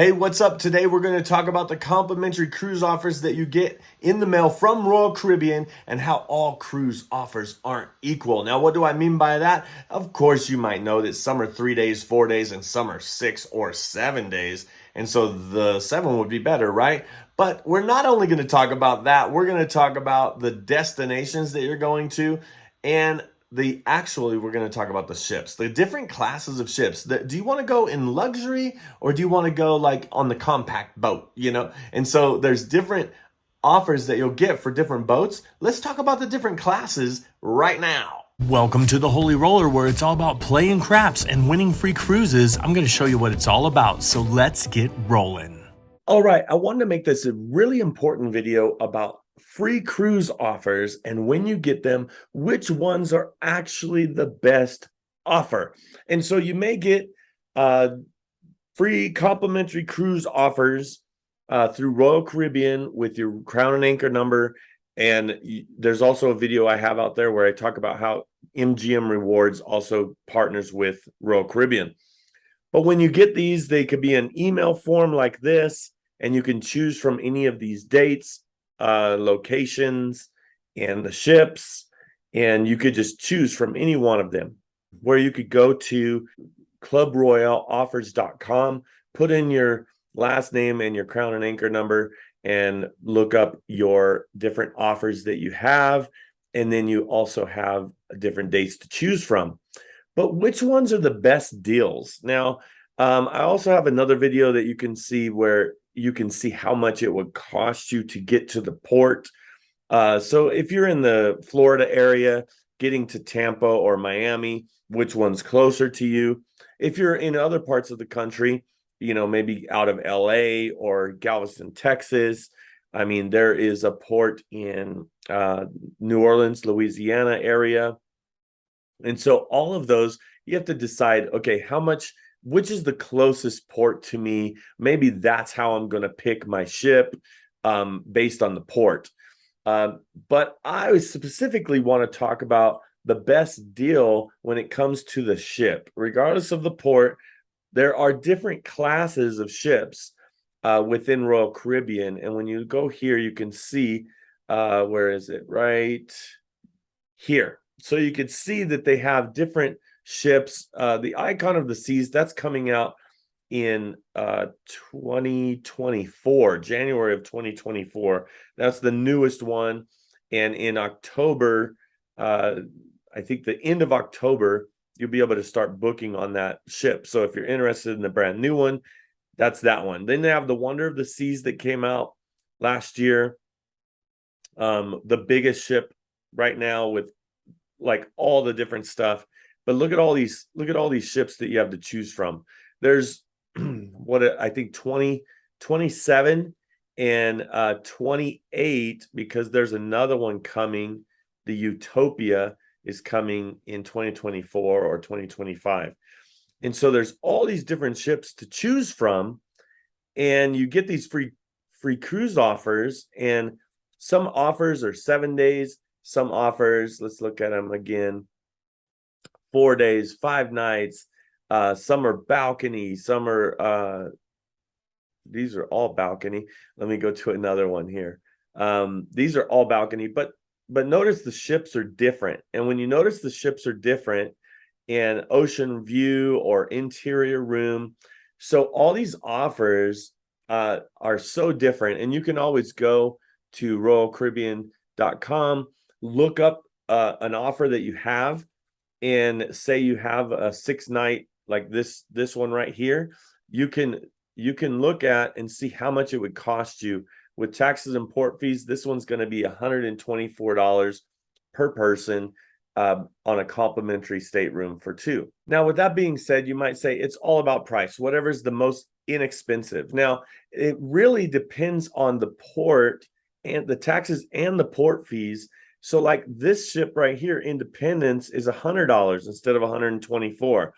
Hey, what's up? Today we're going to talk about the complimentary cruise offers that you get in the mail from Royal Caribbean and how all cruise offers aren't equal. Now, what do I mean by that? Of course, you might know that some are 3 days, 4 days, and some are 6 or 7 days. And so the 7 would be better, right? But we're not only going to talk about that, we're going to talk about the destinations that you're going to and we're going to talk about the ships, the different classes of ships. Do you want to go in luxury or do you want to go like on the compact boat, And so there's different offers that you'll get for different boats. Let's talk about the different classes right now. Welcome to the Holy Roller, where it's all about playing craps and winning free cruises. I'm going to show you what it's all about, so let's get rolling. All right, I wanted to make this a really important video about free cruise offers and when you get them, which ones are actually the best offer. And so you may get free complimentary cruise offers through Royal Caribbean with your Crown and Anchor number. And there's also a video I have out there where I talk about how MGM Rewards also partners with Royal Caribbean. But when you get these, they could be an email form like this, and you can choose from any of these dates, locations, and the ships, and you could just choose from any one of them, where you could go to clubroyaleoffers.com, put in your last name and your Crown and Anchor number, and look up your different offers that you have, and then you also have different dates to choose from. But which ones are the best deals? Now, I also have another video that you can see where you can see how much it would cost you to get to the port. So if you're in the Florida area, getting to Tampa or Miami, which one's closer to you? If you're in other parts of the country, maybe out of LA or Galveston, Texas, I mean, there is a port in New Orleans, Louisiana area. And so all of those, you have to decide, okay, which is the closest port to me? Maybe that's how I'm going to pick my ship based on the port. But I specifically want to talk about the best deal when it comes to the ship. Regardless of the port, there are different classes of ships within Royal Caribbean. And when you go here, you can see, where is it? Right here. So you could see that they have different ships. The Icon of the Seas, that's coming out in 2024, January of 2024. That's the newest one. And in October, I think the end of October, you'll be able to start booking on that ship. So if you're interested in the brand new one, that's that one. Then they have the Wonder of the Seas that came out last year. The biggest ship right now with like all the different stuff. But look at all these ships that you have to choose from. There's I think 27 and 28, because there's another one coming. The Utopia is coming in 2024 or 2025. And so there's all these different ships to choose from, and you get these free cruise offers, and some offers are 7 days, some offers, let's look at them again, 4 days, 5 nights. Some are balcony, some are these are all balcony. Let me go to another one here. These are all balcony, but notice the ships are different. And when you notice the ships are different, and ocean view or interior room, so all these offers are so different. And you can always go to royalcaribbean.com, look up an offer that you have, and say you have a 6-night like this one right here. You can look at and see how much it would cost you with taxes and port fees. This one's going to be $124 per person on a complimentary stateroom for 2. Now, with that being said, you might say it's all about price, whatever's the most inexpensive. Now, it really depends on the port and the taxes and the port fees. So like this ship right here, Independence, is $100 instead of $124.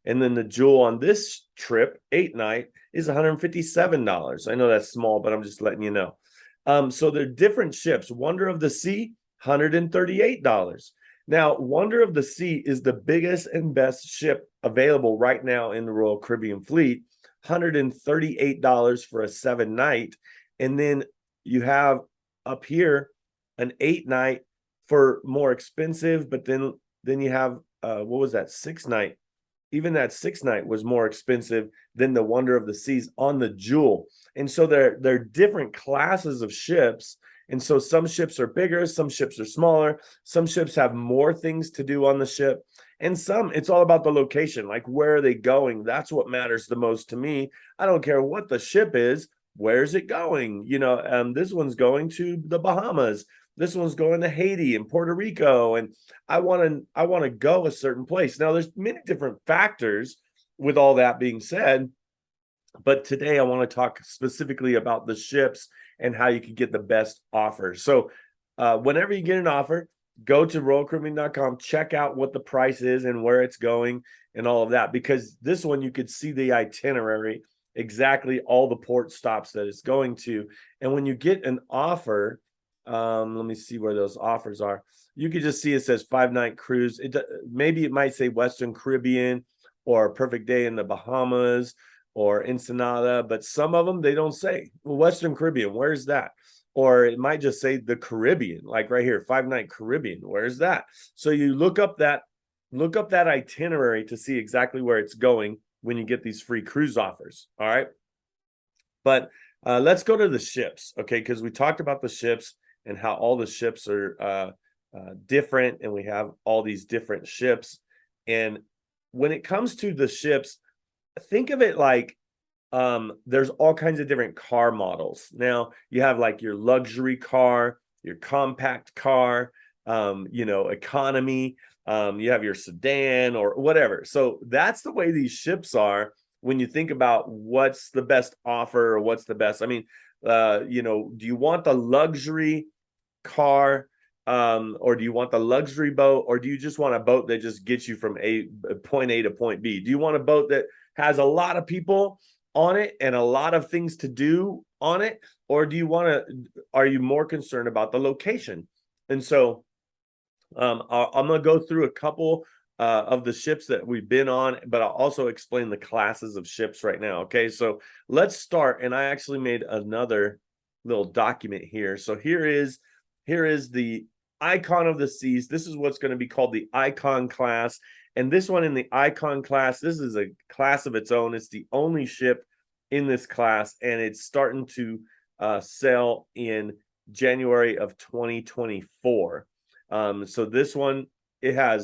And then the Jewel on this trip, 8-night, is $157. I know that's small, but I'm just letting you know. So they're different ships. Wonder of the Sea, $138. Now, Wonder of the Sea is the biggest and best ship available right now in the Royal Caribbean fleet $138 for a 7-night. And then you have up here an 8-night for more expensive, but then you have what was that, 6-night? Even that 6-night was more expensive than the Wonder of the Seas on the Jewel. And so they're different classes of ships. And so some ships are bigger, some ships are smaller, some ships have more things to do on the ship, and some it's all about the location, like where are they going? That's what matters the most to me. I don't care what the ship is, where's it going? This one's going to the Bahamas, this one's going to Haiti and Puerto Rico, and I want to go a certain place. Now there's many different factors with all that being said, but today I want to talk specifically about the ships and how you can get the best offers. So whenever you get an offer, go to royalcaribbean.com, check out what the price is and where it's going and all of that, because this one you could see the itinerary, exactly all the port stops that it's going to. And when you get an offer, let me see where those offers are. You could just see it says 5-night cruise. Maybe it might say Western Caribbean or Perfect Day in the Bahamas or Ensenada, but some of them they don't say. Well, Western Caribbean, where's that? Or it might just say the Caribbean, like right here, 5-night Caribbean, where's that? So you look up that itinerary to see exactly where it's going when you get these free cruise offers. All right, but let's go to the ships, okay? Because we talked about the ships and how all the ships are different, and we have all these different ships. And when it comes to the ships, think of it like there's all kinds of different car models. Now you have like your luxury car, your compact car, economy, you have your sedan or whatever. So that's the way these ships are when you think about what's the best offer or what's the best. I mean, do you want the luxury car, or do you want the luxury boat, or do you just want a boat that just gets you from point A to point B? Do you want a boat that has a lot of people on it and a lot of things to do on it, or are you more concerned about the location? And so I'm going to go through a couple of the ships that we've been on, but I'll also explain the classes of ships right now. Okay, so let's start. And I actually made another little document here. So here is the Icon of the Seas. This is what's going to be called the Icon class. And this one in the Icon class, this is a class of its own. It's the only ship in this class, and it's starting to sell in January of 2024. So this one, I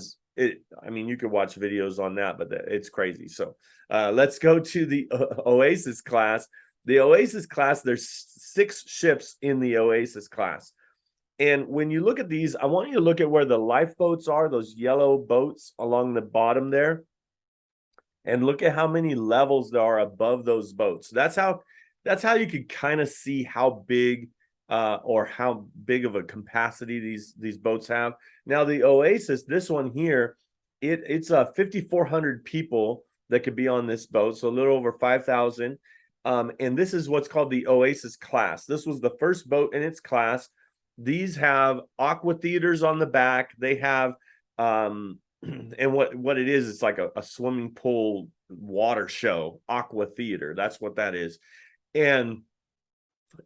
mean, you could watch videos on that, but it's crazy. So let's go to the Oasis class. The Oasis class, there's 6 ships in the Oasis class. And when you look at these, I want you to look at where the lifeboats are, those yellow boats along the bottom there. And look at how many levels there are above those boats. That's how you could kind of see how big or how big of a capacity these boats have. Now the Oasis, this one here, it's 5,400 people that could be on this boat, so a little over 5,000. And this is what's called the Oasis class. This was the first boat in its class. These have aqua theaters on the back. They have and what it is, it's like a swimming pool water show, aqua theater. That's what that is. And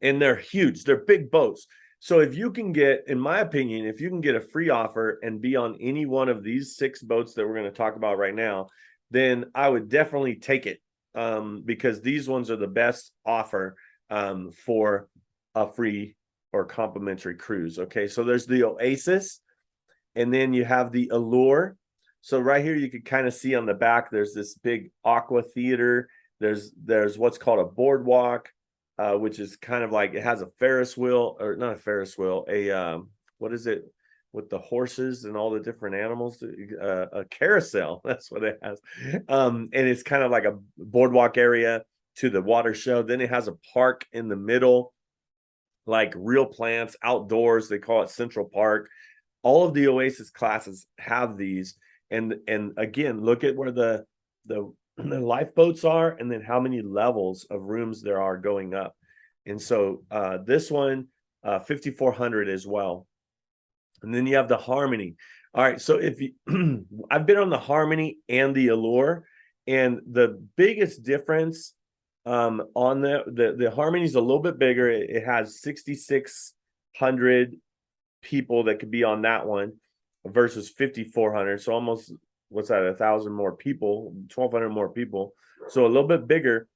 they're huge. They're big boats. So if you can get, in my opinion, if you can get a free offer and be on any one of these 6 boats that we're going to talk about right now, then I would definitely take it, because these ones are the best offer for a free or complimentary cruise. Okay, so there's the Oasis, and then you have the Allure. So right here you can kind of see on the back there's this big aqua theater. There's what's called a boardwalk, which is kind of like, it has a Ferris wheel, or not a Ferris wheel, what is it with the horses and all the different animals, a carousel. That's what it has. And it's kind of like a boardwalk area to the water show. Then it has a park in the middle, like real plants outdoors. They call it Central Park. All of the Oasis classes have these. And again, look at where the lifeboats are, and then how many levels of rooms there are going up. And so this one, 5,400 as well. And then you have the Harmony. All right, so if you I've been on the Harmony and the Allure, and the biggest difference On the Harmony's a little bit bigger. It has 6,600 people that could be on that one versus 5,400. So almost, what's that, 1,000 more people, 1,200 more people. So a little bit bigger.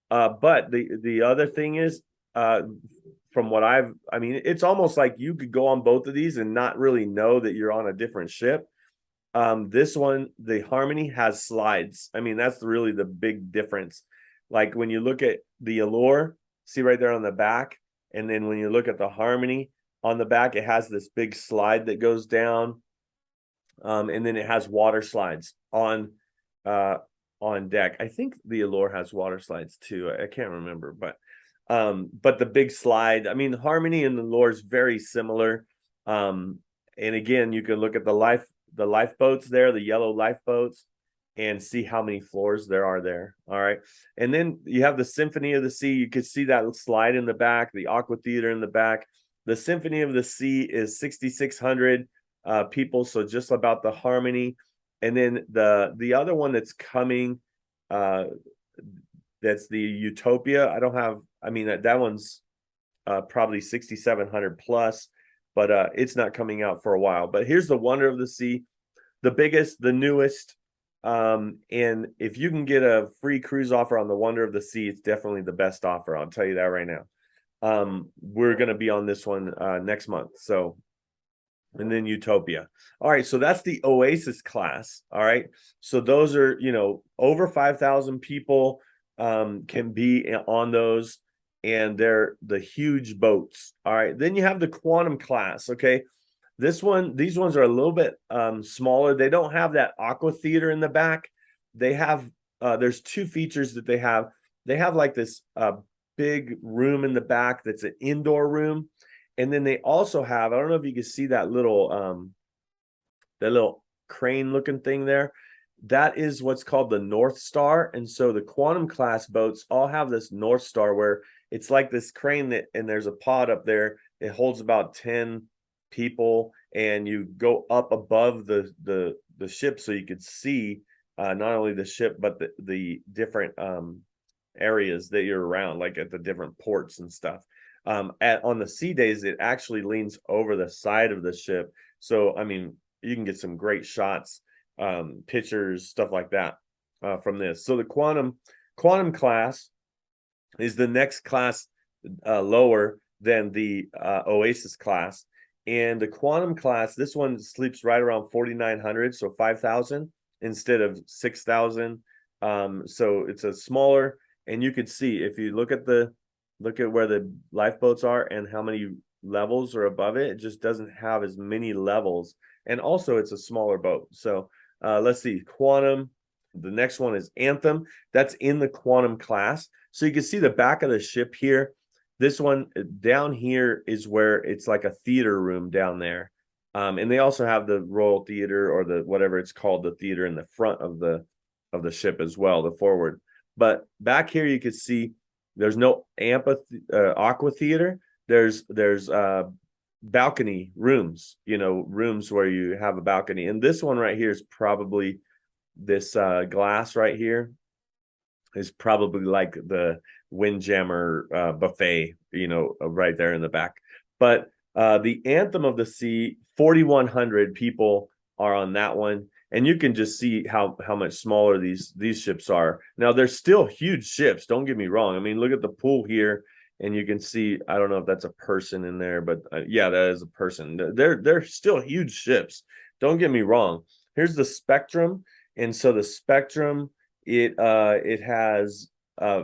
But the other thing is, from what I mean, it's almost like you could go on both of these and not really know that you're on a different ship. This one, the Harmony, has slides. I mean, that's really the big difference. Like when you look at the Allure, see right there on the back, and then when you look at the Harmony on the back, it has this big slide that goes down, and then it has water slides on deck. I think the Allure has water slides too. I can't remember, but the big slide. I mean, Harmony and the Allure is very similar. And again, you can look at the lifeboats there, the yellow lifeboats, and see how many floors there are there. All right. And then you have the Symphony of the Sea. You could see that slide in the back, the Aqua Theater in the back. The Symphony of the Sea is 6,600 people, so just about the Harmony. And then the other one that's coming, that's the Utopia. I mean, that one's probably 6,700 plus, but it's not coming out for a while. But here's the Wonder of the Sea, the biggest, the newest. And if you can get a free cruise offer on the Wonder of the Sea, it's definitely the best offer. I'll tell you that right now. We're going to be on this one next month. So, and then Utopia. All right. So that's the Oasis class. All right. So those are, over 5,000 people can be on those, and they're the huge boats. All right. Then you have the Quantum class. Okay. These ones are a little bit smaller. They don't have that Aqua Theater in the back. They have, there's two features that they have. They have like this big room in the back that's an indoor room. And then they also have, I don't know if you can see that little crane looking thing there. That is what's called the North Star. And so the Quantum class boats all have this North Star where it's like this crane and there's a pod up there. It holds about 10 people, and you go up above the ship so you could see not only the ship but the different areas that you're around, like at the different ports and stuff. On the sea days, it actually leans over the side of the ship, so I mean you can get some great shots, pictures, stuff like that from this. So the quantum class is the next class lower than the Oasis class. And the Quantum class, this one sleeps right around 4,900, so 5,000 instead of 6,000. So it's a smaller, and you could see if you look at where the lifeboats are and how many levels are above it. It just doesn't have as many levels, and also it's a smaller boat. So let's see, Quantum. The next one is Anthem. That's in the Quantum class. So you can see the back of the ship here. This one down here is where it's like a theater room down there. And they also have the Royal Theater, or the whatever it's called, the theater in the front of the ship as well, the forward. But back here you can see there's no Aqua Theater. There's balcony rooms, rooms where you have a balcony. And this one right here is probably this glass right here is probably like the Windjammer buffet, right there in the back. But the Anthem of the Sea, 4,100 people are on that one, and you can just see how much smaller these ships are. Now they're still huge ships, don't get me wrong. I mean, look at the pool here, and you can see, I don't know if that's a person in there, but yeah, that is a person. They're still huge ships, don't get me wrong. Here's the Spectrum. And so the Spectrum, it has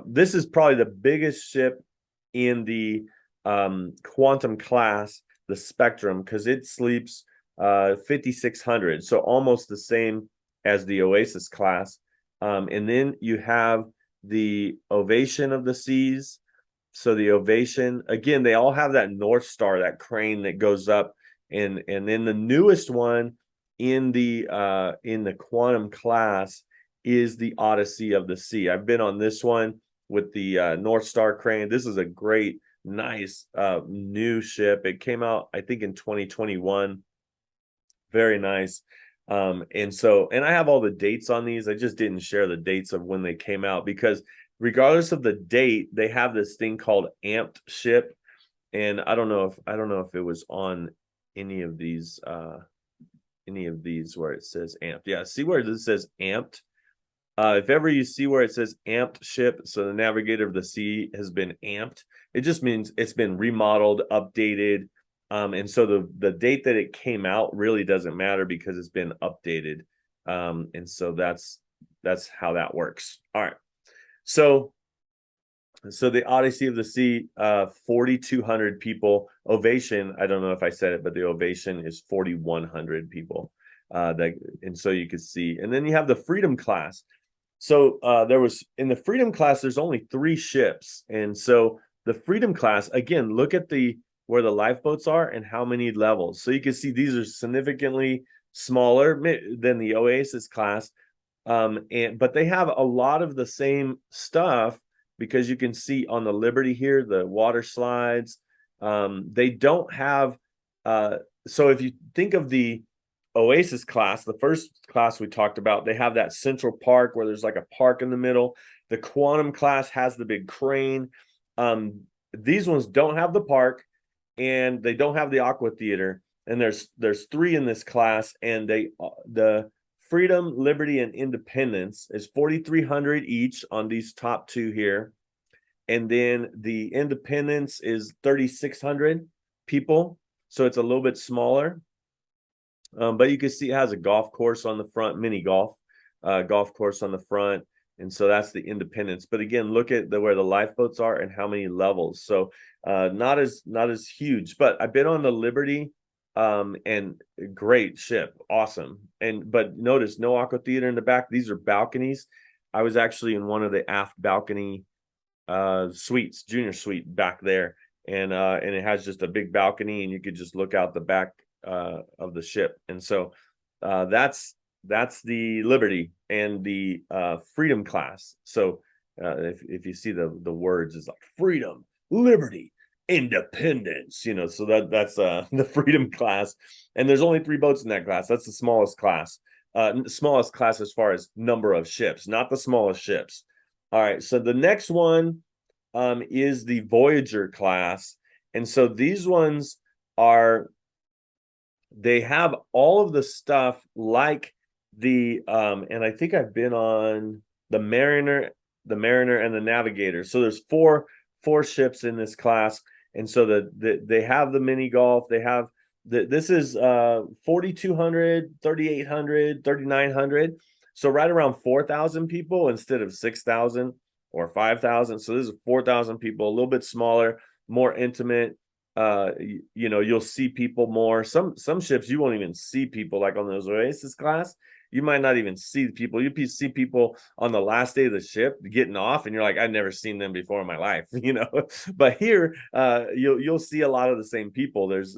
this is probably the biggest ship in the Quantum class, the Spectrum, because it sleeps 5,600, so almost the same as the Oasis class. And then you have the Ovation of the Seas. So the Ovation, again, they all have that North Star, that crane that goes up, and then the newest one in the Quantum class is the Odyssey of the Sea. I've been on this one with the North Star crane. This is a great, nice new ship. It came out, I think, in 2021. Very nice. And I have all the dates on these. I just didn't share the dates of when they came out because regardless of the date, they have this thing called amped ship. And I don't know if it was on any of these where it says amped. Yeah, see where this says amped? If ever you see where it says amped ship, so the navigator of the sea has been amped, it just means it's been remodeled, updated. And so the date that it came out really doesn't matter because it's been updated. And so that's how that works. All right. So the Odyssey of the Sea, 4,200 people. Ovation, I don't know if I said it, but the Ovation is 4,100 people. And so you could see, and then you have the Freedom class. So there was in the Freedom class, there's only 3 ships, and so the Freedom class, again, look at where the lifeboats are and how many levels. So you can see these are significantly smaller than the Oasis class, but they have a lot of the same stuff because you can see on the Liberty here the water slides. They don't have. So if you think of the Oasis class, the first class we talked about, they have that central park where there's like a park in the middle. The Quantum class has the big crane. These ones don't have the park, and they don't have the Aqua Theater. And there's 3 in this class, and the Freedom, Liberty, and Independence is 4,300 each on these top 2 here, and then the Independence is 3,600 people, so it's a little bit smaller. But you can see it has a golf course on the front, mini golf course on the front. And so that's the Independence. But again, look at where the lifeboats are and how many levels. So not as huge. But I've been on the Liberty, and great ship, awesome. But notice no Aqua Theater in the back. These are balconies. I was actually in one of the aft balcony suites, junior suite back there, and it has just a big balcony, and you could just look out the back of the ship. And so that's the Liberty and the Freedom class. So if you see the words, is like Freedom, Liberty, Independence, so that's the Freedom class. And there's only 3 boats in that class. That's the smallest class as far as number of ships, not the smallest ships. All right, so the next one is the Voyager class. And so these ones they have all of the stuff like the and I think I've been on the Mariner and the Navigator. So there's four ships in this class, and so they have the mini golf. They have this is 4,200, 3,800, 3,900. So right around 4,000 people instead of 6,000 or 5,000. So this is 4,000 people, a little bit smaller, more intimate. You'll see people more. Some ships you won't even see people, like on those Oasis class. You might not even see people. You see people on the last day of the ship getting off, and you're like, I've never seen them before in my life, But here, you'll see a lot of the same people. There's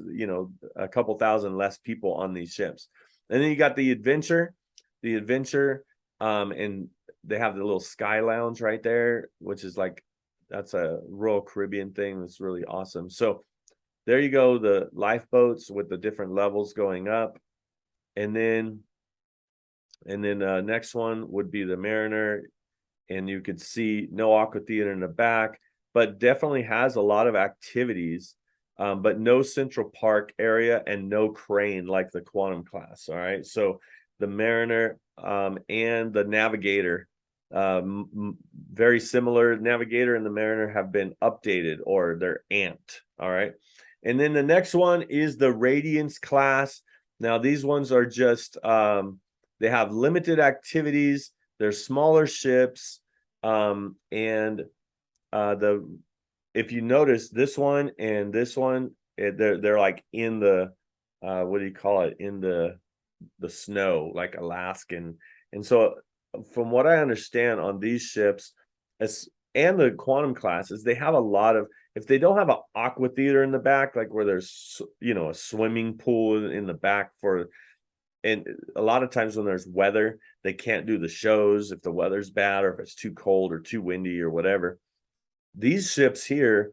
a couple thousand less people on these ships, and then you got the Adventure, and they have the little Sky Lounge right there, which is like that's a Royal Caribbean thing that's really awesome. So there you go, the lifeboats with the different levels going up. And then next one would be the Mariner, and you could see no Aqua Theater in the back, but definitely has a lot of activities, but no central park area and no crane like the Quantum class. All right, so the Mariner and the Navigator, very similar. Navigator and the Mariner have been updated, or they're amped. All right. And then the next one is the Radiance class. Now these ones are just they have limited activities. They're smaller ships, and if you notice this one and this one, they're like in the what do you call it, in the snow, like Alaskan. And so from what I understand on these ships, and the Quantum classes, they have a lot of, if they don't have an Aqua Theater in the back, like where there's a swimming pool in the back and a lot of times when there's weather, they can't do the shows if the weather's bad or if it's too cold or too windy or whatever. These ships here,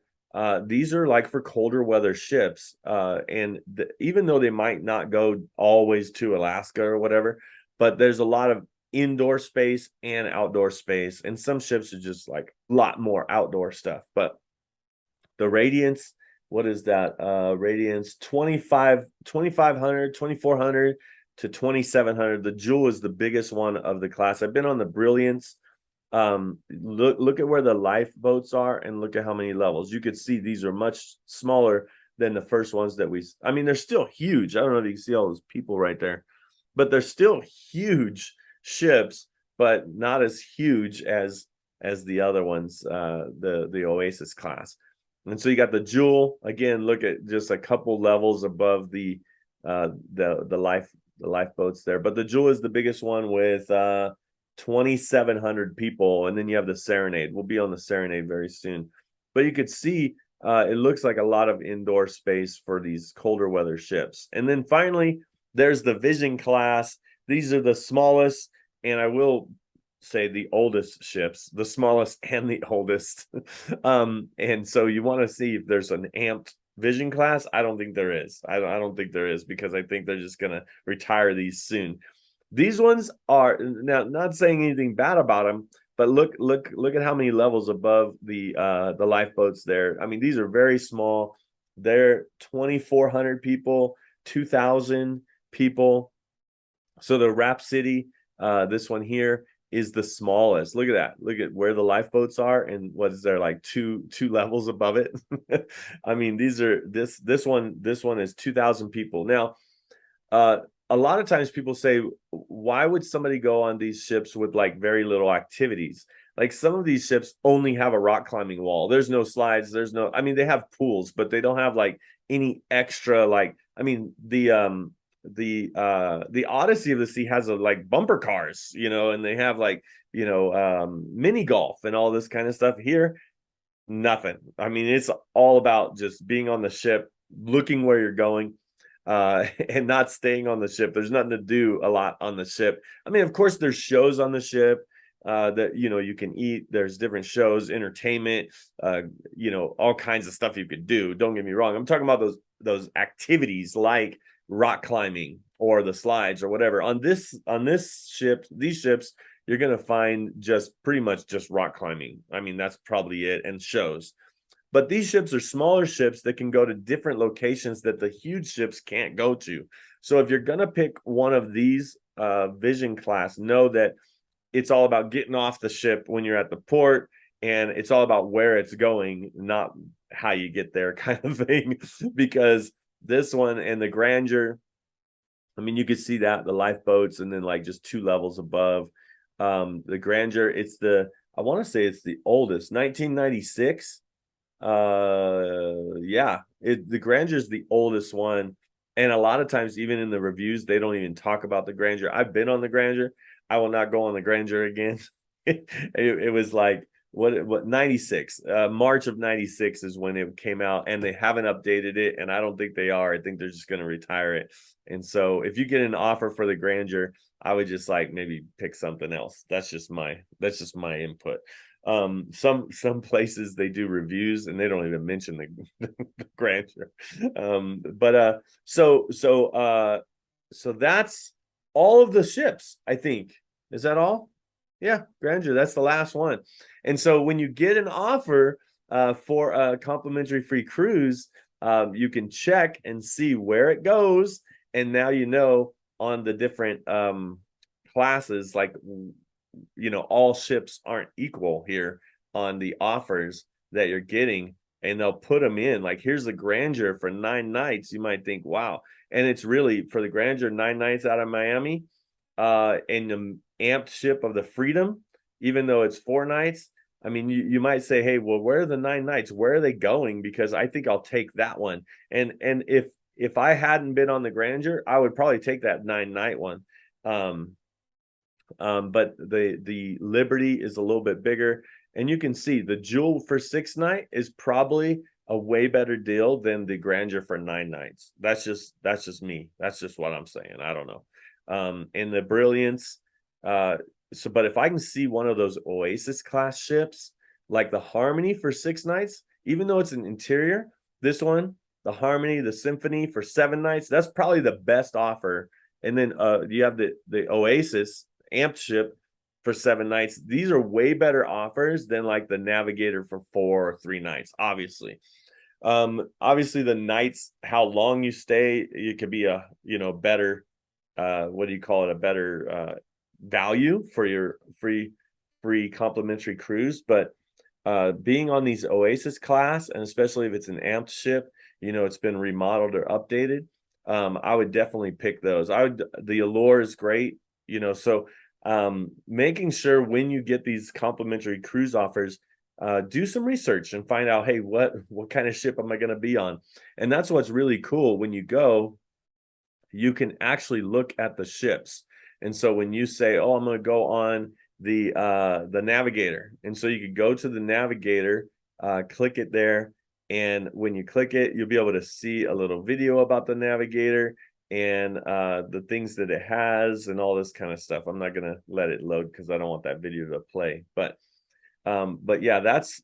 these are like for colder weather ships, and even though they might not go always to Alaska or whatever, but there's a lot of indoor space and outdoor space, and some ships are just like a lot more outdoor stuff. But the Radiance, what is that? Radiance 2500, 2400 to 2700. The Jewel is the biggest one of the class. I've been on the Brilliance. Look at where the lifeboats are and look at how many levels. You could see these are much smaller than the first ones that I mean, they're still huge. I don't know if you can see all those people right there, but they're still huge ships, but not as huge as the other ones, the Oasis class. And so you got the Jewel again. Look at just a couple levels above the lifeboats there, but the Jewel is the biggest one with 2,700 people, and then you have the Serenade. We'll be on the Serenade very soon, but you could see it looks like a lot of indoor space for these colder weather ships. And then finally, there's the Vision class. These are the smallest, and I will say the oldest ships, the smallest and the oldest. And so you want to see if there's an amped Vision class. I don't think there is. I don't think there is, because I think they're just going to retire these soon. These ones are, now not saying anything bad about them, but look at how many levels above the lifeboats there. I mean, these are very small. They're 2,400 people, 2,000 people. So the Rhapsody, this one here, is the smallest. Look at that. Look at where the lifeboats are, and what is there, like two levels above it. I mean, these are this one is 2,000 people. Now, a lot of times people say, why would somebody go on these ships with like very little activities? Like some of these ships only have a rock climbing wall. There's no slides. There's no, I mean, they have pools, but they don't have like any extra, like, I mean, the Odyssey of the Sea has like bumper cars, and they have like, mini golf and all this kind of stuff. Here, nothing. I mean, it's all about just being on the ship, looking where you're going, and not staying on the ship. There's nothing to do a lot on the ship. I mean, of course, there's shows on the ship that you can eat. There's different shows, entertainment, all kinds of stuff you could do. Don't get me wrong. I'm talking about those activities like rock climbing or the slides or whatever. On this ship, these ships, you're gonna find just pretty much just rock climbing. I mean, that's probably it, and shows. But these ships are smaller ships that can go to different locations that the huge ships can't go to. So if you're going to pick one of these Vision class, know that it's all about getting off the ship when you're at the port, and it's all about where it's going, not how you get there, kind of thing. Because this one and the Grandeur, I mean, you could see that, the lifeboats, and then like just 2 levels above. The Grandeur, I want to say it's the oldest, 1996. Yeah, the Grandeur is the oldest one, and a lot of times even in the reviews they don't even talk about the Grandeur. I've been on the Grandeur. I will not go on the Grandeur again. It was like what 96 March of 96 is when it came out, and they haven't updated it, and I don't think they are. I think they're just going to retire it. And so if you get an offer for the Grandeur, I would just like maybe pick something else. That's just my input. Some places they do reviews and they don't even mention the Grandeur. So that's all of the ships, I think. Is that all? Yeah, Grandeur, that's the last one. And so when you get an offer for a complimentary free cruise, you can check and see where it goes, and now on the different classes, like all ships aren't equal here on the offers that you're getting, and they'll put them in. Like, here's the Grandeur for 9 nights. You might think, wow. And it's really for the Grandeur, 9 nights out of Miami, and the amped ship of the Freedom, even though it's 4 nights. I mean, you might say, hey, well, where are the 9 nights? Where are they going? Because I think I'll take that one. And if I hadn't been on the Grandeur, I would probably take that 9-night one. But the Liberty is a little bit bigger, and you can see the Jewel for 6 night is probably a way better deal than the Grandeur for 9 nights. That's just me. That's just what I'm saying. I don't know. And the Brilliance. But if I can see one of those Oasis class ships, like the Harmony for 6 nights, even though it's an interior, this one, the Harmony, the Symphony for 7 nights, that's probably the best offer. And then you have the Oasis amped ship for 7 nights. These are way better offers than like the Navigator for 4 or 3 nights, obviously. Obviously the nights, how long you stay, it could be a, you know, better, what do you call it, a better value for your free complimentary cruise. But being on these Oasis class, and especially if it's an amped ship, you know, it's been remodeled or updated, I would definitely pick those. The Allure is great, you know. So making sure when you get these complimentary cruise offers, do some research and find out, hey, what kind of ship am I going to be on? And that's what's really cool. When you go, you can actually look at the ships. And so when you say, oh, I'm going to go on the Navigator, and so you could go to the Navigator, click it there, and when you click it, you'll be able to see a little video about the Navigator and the things that it has and all this kind of stuff. I'm not going to let it load because I don't want that video to play. But yeah, that's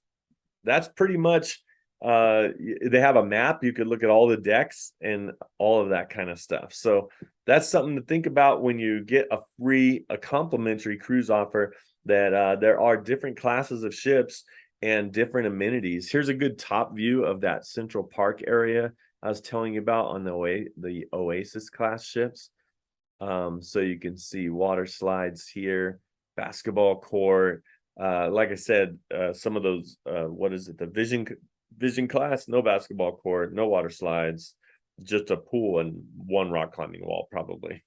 pretty much, they have a map. You could look at all the decks and all of that kind of stuff. So that's something to think about when you get a complimentary cruise offer, that there are different classes of ships and different amenities. Here's a good top view of that Central Park area I was telling you about on the Oasis class ships. So you can see water slides here, basketball court. Like I said, some of those, what is it, the vision class, no basketball court, no water slides, just a pool and one rock climbing wall probably.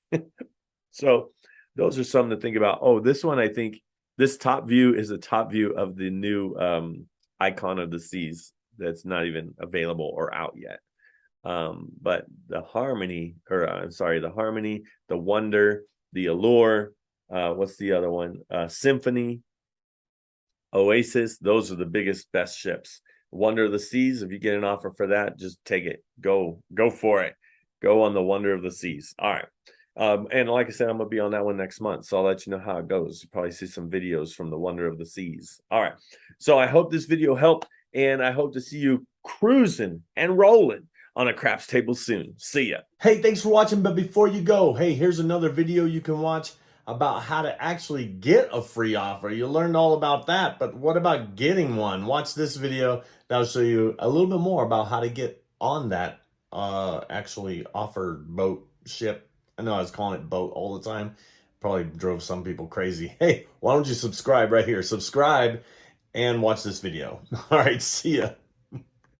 So those are something to think about. Oh, this one, I think this top view is a top view of the new Icon of the Seas that's not even available or out yet. But the Harmony, or I'm sorry, the Harmony, the Wonder, the Allure, what's the other one? Symphony, Oasis, those are the biggest, best ships. Wonder of the Seas, if you get an offer for that, just take it. Go for it. Go on the Wonder of the Seas. All right. And like I said, I'm gonna be on that one next month, so I'll let you know how it goes. You'll probably see some videos from the Wonder of the Seas. All right. So I hope this video helped, and I hope to see you cruising and rolling on a craps table soon. See ya. Hey, thanks for watching. But before you go, hey, here's another video you can watch about how to actually get a free offer. You learned all about that, but what about getting one? Watch this video. That'll show you a little bit more about how to get on that actually offered boat ship. I know I was calling it boat all the time. Probably drove some people crazy. Hey, why don't you subscribe right here? Subscribe and watch this video. All right, see ya.